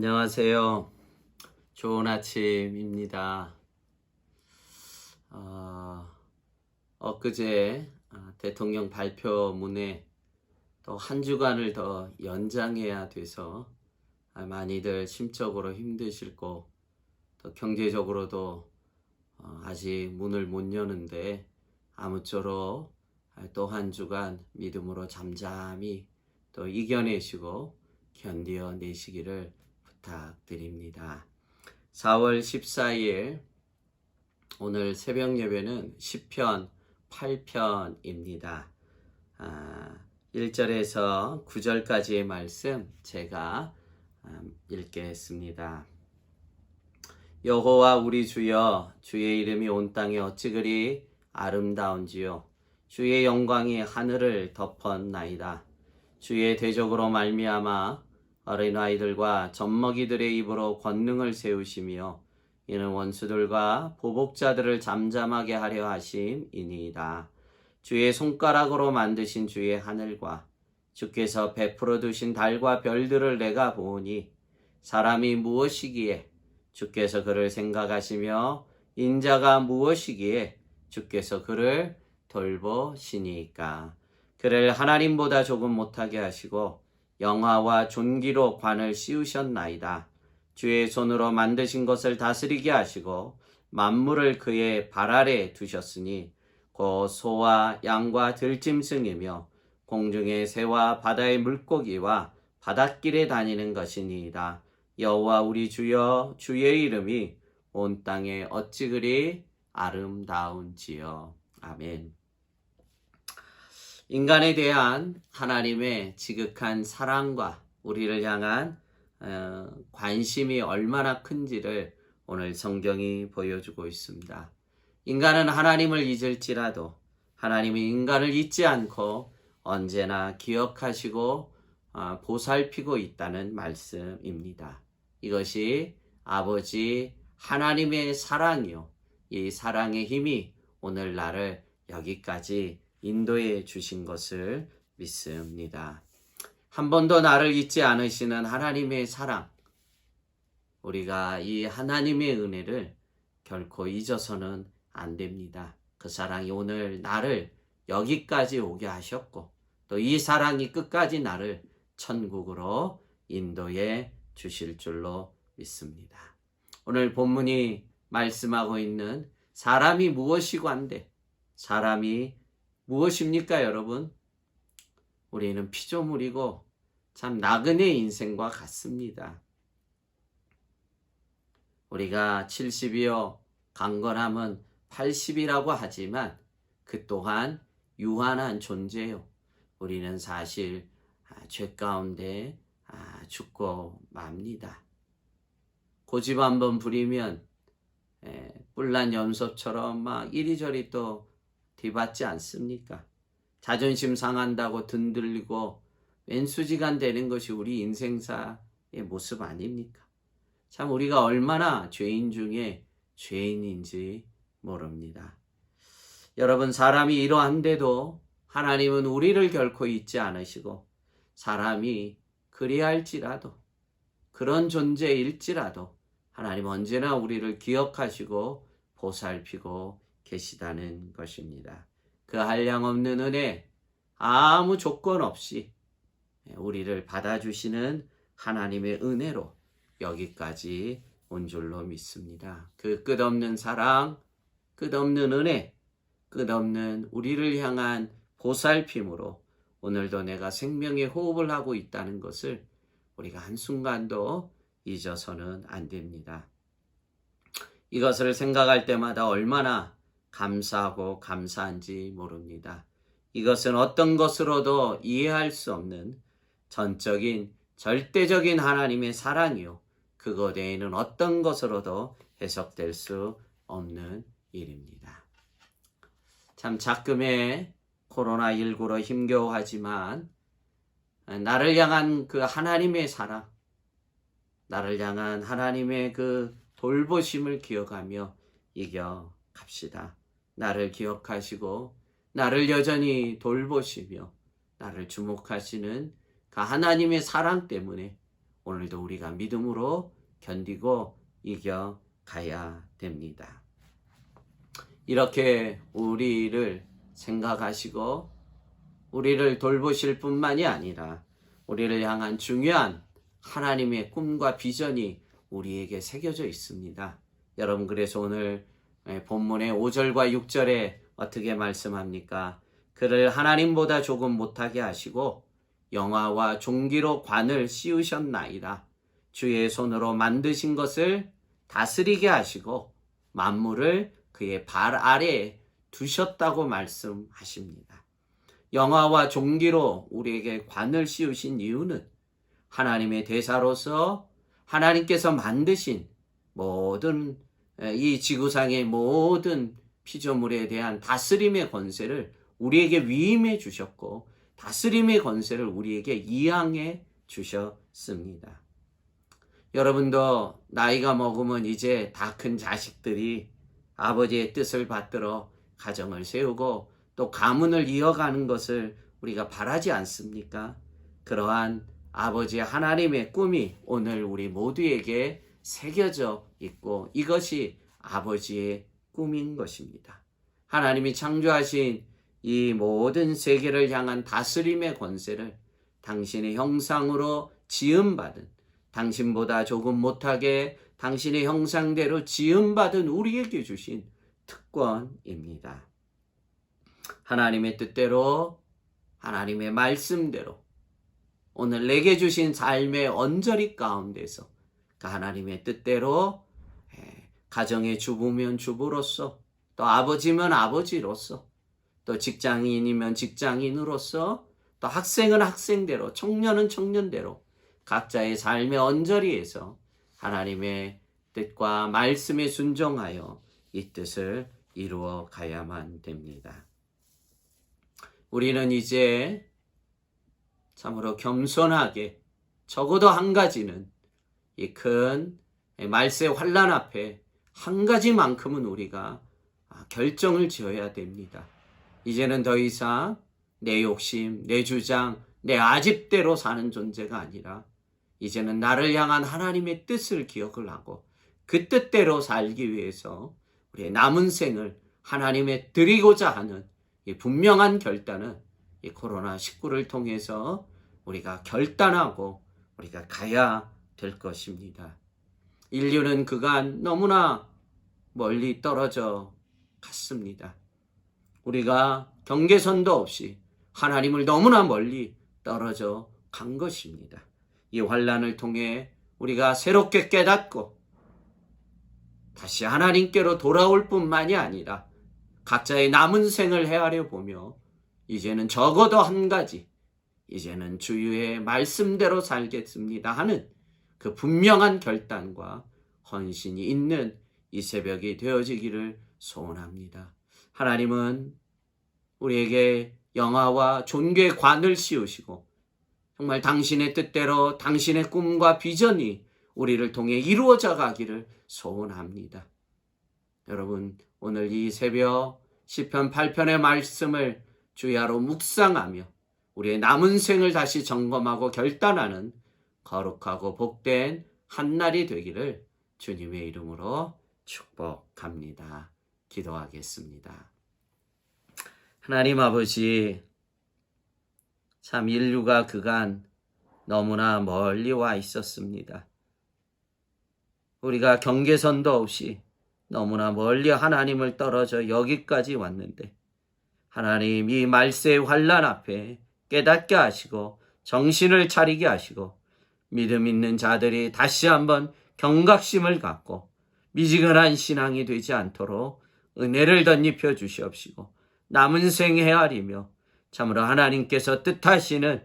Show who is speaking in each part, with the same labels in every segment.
Speaker 1: 안녕하세요. 좋은 아침입니다. 엊그제 대통령 발표문에 또 한 주간을 더 연장해야 돼서 많이들 심적으로 힘드실고 또 경제적으로도 아직 문을 못 여는데 아무쪼록 또 한 주간 믿음으로 잠잠히 또 이겨내시고 견뎌내시기를 부탁드립니다. 4월 14일 오늘 새벽 예배는 시편 8편입니다. 1절에서 9절까지의 말씀 제가 읽겠습니다. 여호와 우리 주여, 주의 이름이 온 땅에 어찌 그리 아름다운지요. 주의 영광이 하늘을 덮었나이다. 주의 대적으로 말미암아 어린아이들과 젖먹이들의 입으로 권능을 세우시며 이는 원수들과 보복자들을 잠잠하게 하려 하심이니이다. 주의 손가락으로 만드신 주의 하늘과 주께서 베풀어 두신 달과 별들을 내가 보오니 사람이 무엇이기에 주께서 그를 생각하시며 인자가 무엇이기에 주께서 그를 돌보시니까. 그를 하나님보다 조금 못하게 하시고 영화와 존귀로 관을 씌우셨나이다. 주의 손으로 만드신 것을 다스리게 하시고 만물을 그의 발 아래 두셨으니 곧 소와 양과 들짐승이며 공중의 새와 바다의 물고기와 바닷길에 다니는 것이니이다. 여호와 우리 주여, 주의 이름이 온 땅에 어찌 그리 아름다운지요. 아멘. 인간에 대한 하나님의 지극한 사랑과 우리를 향한 관심이 얼마나 큰지를 오늘 성경이 보여주고 있습니다. 인간은 하나님을 잊을지라도 하나님이 인간을 잊지 않고 언제나 기억하시고 보살피고 있다는 말씀입니다. 이것이 아버지 하나님의 사랑이요. 이 사랑의 힘이 오늘 나를 여기까지 인도해 주신 것을 믿습니다. 한 번도 나를 잊지 않으시는 하나님의 사랑, 우리가 이 하나님의 은혜를 결코 잊어서는 안 됩니다. 그 사랑이 오늘 나를 여기까지 오게 하셨고 또 이 사랑이 끝까지 나를 천국으로 인도해 주실 줄로 믿습니다. 오늘 본문이 말씀하고 있는 사람이 무엇이고 한데, 사람이 무엇입니까, 여러분? 우리는 피조물이고 참 나그네 인생과 같습니다. 우리가 70이요 강건함은 80이라고 하지만 그 또한 유한한 존재요. 우리는 사실 죄 가운데 죽고 맙니다. 고집 한번 부리면 뿔난 염소처럼 막 이리저리 또 뒤받지 않습니까? 자존심 상한다고 든들리고 왼수지간 되는 것이 우리 인생사의 모습 아닙니까? 참 우리가 얼마나 죄인 중에 죄인인지 모릅니다. 여러분, 사람이 이러한데도 하나님은 우리를 결코 잊지 않으시고 사람이 그리할지라도 그런 존재일지라도 하나님 언제나 우리를 기억하시고 보살피고 계시다는 것입니다. 그 한량없는 은혜, 아무 조건 없이 우리를 받아주시는 하나님의 은혜로 여기까지 온 줄로 믿습니다. 그 끝없는 사랑, 끝없는 은혜, 끝없는 우리를 향한 보살핌으로 오늘도 내가 생명의 호흡을 하고 있다는 것을 우리가 한순간도 잊어서는 안 됩니다. 이것을 생각할 때마다 얼마나 감사하고 감사한지 모릅니다. 이것은 어떤 것으로도 이해할 수 없는 전적인 절대적인 하나님의 사랑이요. 그것 외에는 어떤 것으로도 해석될 수 없는 일입니다. 참 작금의 코로나19로 힘겨워하지만 나를 향한 그 하나님의 사랑, 나를 향한 하나님의 그 돌보심을 기억하며 이겨갑시다. 나를 기억하시고 나를 여전히 돌보시며 나를 주목하시는 그 하나님의 사랑 때문에 오늘도 우리가 믿음으로 견디고 이겨가야 됩니다. 이렇게 우리를 생각하시고 우리를 돌보실 뿐만이 아니라 우리를 향한 중요한 하나님의 꿈과 비전이 우리에게 새겨져 있습니다. 여러분, 그래서 오늘 본문의 5절과 6절에 어떻게 말씀합니까? 그를 하나님보다 조금 못하게 하시고 영화와 종기로 관을 씌우셨나이다. 주의 손으로 만드신 것을 다스리게 하시고 만물을 그의 발 아래에 두셨다고 말씀하십니다. 영화와 종기로 우리에게 관을 씌우신 이유는 하나님의 대사로서 하나님께서 만드신 모든 이 지구상의 모든 피조물에 대한 다스림의 권세를 우리에게 위임해 주셨고 다스림의 권세를 우리에게 이양해 주셨습니다. 여러분도 나이가 먹으면 이제 다 큰 자식들이 아버지의 뜻을 받들어 가정을 세우고 또 가문을 이어가는 것을 우리가 바라지 않습니까? 그러한 아버지 하나님의 꿈이 오늘 우리 모두에게 새겨져 있고 이것이 아버지의 꿈인 것입니다. 하나님이 창조하신 이 모든 세계를 향한 다스림의 권세를 당신의 형상으로 지음받은, 당신보다 조금 못하게 당신의 형상대로 지음받은 우리에게 주신 특권입니다. 하나님의 뜻대로, 하나님의 말씀대로 오늘 내게 주신 삶의 언저리 가운데서 그 하나님의 뜻대로 가정의 주부면 주부로서, 또 아버지면 아버지로서, 또 직장인이면 직장인으로서, 또 학생은 학생대로, 청년은 청년대로 각자의 삶의 언저리에서 하나님의 뜻과 말씀에 순종하여 이 뜻을 이루어 가야만 됩니다. 우리는 이제 참으로 겸손하게 적어도 한 가지는 이 큰 말세 환난 앞에 한 가지만큼은 우리가 결정을 지어야 됩니다. 이제는 더 이상 내 욕심, 내 주장, 내 아집대로 사는 존재가 아니라 이제는 나를 향한 하나님의 뜻을 기억을 하고 그 뜻대로 살기 위해서 우리의 남은 생을 하나님에 드리고자 하는 이 분명한 결단은 이 코로나19를 통해서 우리가 결단하고 우리가 가야 될 것입니다. 인류는 그간 너무나 멀리 떨어져 갔습니다. 우리가 경계선도 없이 하나님을 너무나 멀리 떨어져 간 것입니다. 이 환난을 통해 우리가 새롭게 깨닫고 다시 하나님께로 돌아올 뿐만이 아니라 각자의 남은 생을 헤아려 보며 이제는 적어도 한 가지, 이제는 주의 말씀대로 살겠습니다 하는 그 분명한 결단과 헌신이 있는 이 새벽이 되어지기를 소원합니다. 하나님은 우리에게 영화와 존귀의 관을 씌우시고 정말 당신의 뜻대로 당신의 꿈과 비전이 우리를 통해 이루어져 가기를 소원합니다. 여러분, 오늘 이 새벽 시편 8편의 말씀을 주야로 묵상하며 우리의 남은 생을 다시 점검하고 결단하는 거룩하고 복된 한날이 되기를 주님의 이름으로 축복합니다. 기도하겠습니다. 하나님 아버지, 참 인류가 그간 너무나 멀리 와 있었습니다. 우리가 경계선도 없이 너무나 멀리 하나님을 떨어져 여기까지 왔는데 하나님, 이 말세의 환난 앞에 깨닫게 하시고 정신을 차리게 하시고 믿음 있는 자들이 다시 한번 경각심을 갖고 미지근한 신앙이 되지 않도록 은혜를 덧입혀 주시옵시고 남은 생 헤아리며 참으로 하나님께서 뜻하시는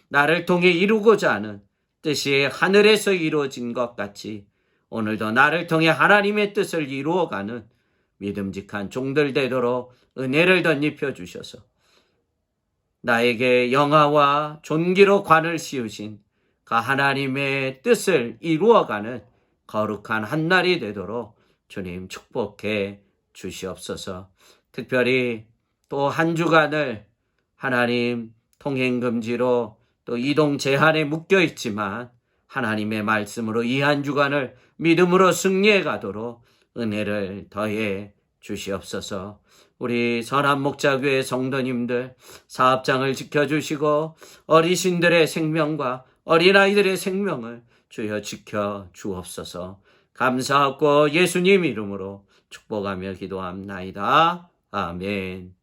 Speaker 1: 나를 통해 이루고자 하는 뜻이 하늘에서 이루어진 것 같이 오늘도 나를 통해 하나님의 뜻을 이루어가는 믿음직한 종들 되도록 은혜를 덧입혀 주셔서 나에게 영화와 존귀로 관을 씌우신 그 하나님의 뜻을 이루어가는 거룩한 한날이 되도록 주님 축복해 주시옵소서. 특별히 또 한 주간을 하나님 통행금지로 또 이동 제한에 묶여 있지만 하나님의 말씀으로 이 한 주간을 믿음으로 승리해 가도록 은혜를 더해 주시옵소서. 우리 선한 목자교회 성도님들 사업장을 지켜주시고 어르신들의 생명과 어린아이들의 생명을 주여 지켜 주옵소서. 감사하고 예수님 이름으로 축복하며 기도합나이다. 아멘.